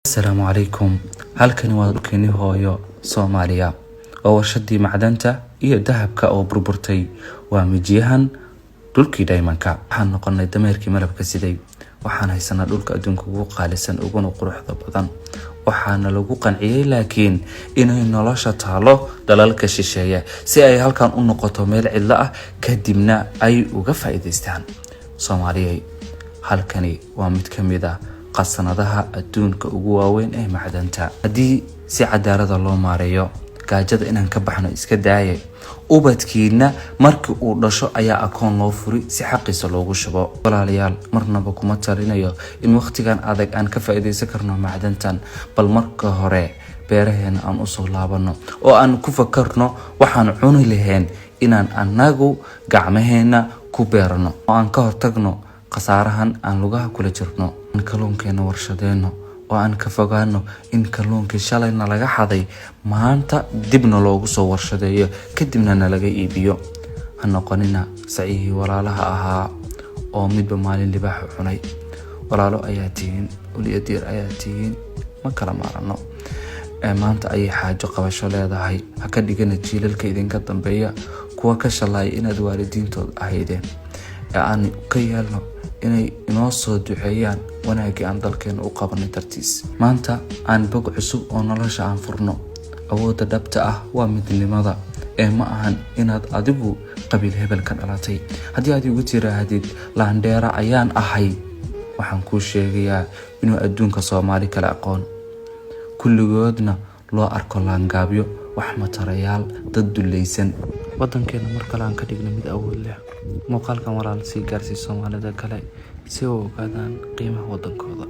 السلام عليكم. halkani waa dhulkeeni hooyo Soomaaliya oo warshadii macdanta iyo dahabka oo burburtay. waa mijiyahan dhulkii Daymanka. waxaan noqonay dameerkii malabka siday. waxaan haysanaa dhulka adduunka ugu qaalisan uguna quruxda badan. waxaana lagu qanciyay laakiin inay nolosha taalo dalalka shisheeye si ay halkan u noqoto meel cidla ah kadibna ay uga faa'iideystaan. Soomaaliya halkani waa mid kamid ah qasanadaha adduunka ugu waaweyn ee macdanta. haddii si cadaalad loo maareeyo gaajada inaan ka baxno iska daayay ubadkiina markii uu dhasho ayaa akoon loo furi si xaqiisa loogu shubo. walaalayaal marnaba kuma talinayo in waqtigan adag aan ka faa'iideysan karno macdantan, bal marka hore beeraheena aan u soo laabano oo aan ku fakarno waxaan cuni lahayn inaan anagu gacmaheena ku beerano oo aan ka hortagno qasaarahan aan lugaha kula jirno. kalluunkeena warshadeeno oo aan ka fogaano in kalluunkii shalayna laga xaday maanta dibna loogu soo warshadeeyo kadibna laga iibiyo. ha noqonina sacihi walaalaha ahaa oo midba maalin libaax cunay. walaalo ayaa tihiin, uliyadeer ayaa tihiin, ma kala maarano. maanta ayay xaajo qabasho leedahay. ha ka dhigana jiilalka idinka dambeeya kuwa ka shalay inaad waalidiintood ahaydeen. aan ka yeelno inay inoo soo duceeyaan wanaagii aan dalkeena u qabanay dartiis. maanta aan bog cusub oo nolosha aan furno. awoodda dhabta ah waa midnimada ma ahan inaad adigu qabiil hebel ka dhalatay. haddii aad igu tiraahdid laandheera ayaan ahay, waxaan kuu sheegayaa inuu adduunka Soomaali kala aqoon kulligoodna loo arko laangaabyo wax matarayaal dad dulaysan. wadankeena mar kale aan ka dhigno mid awood leh. muuqaalkan walaal sii gaarsii Soomaalida kale si ay u ogaadaan qiimaha wadankooda.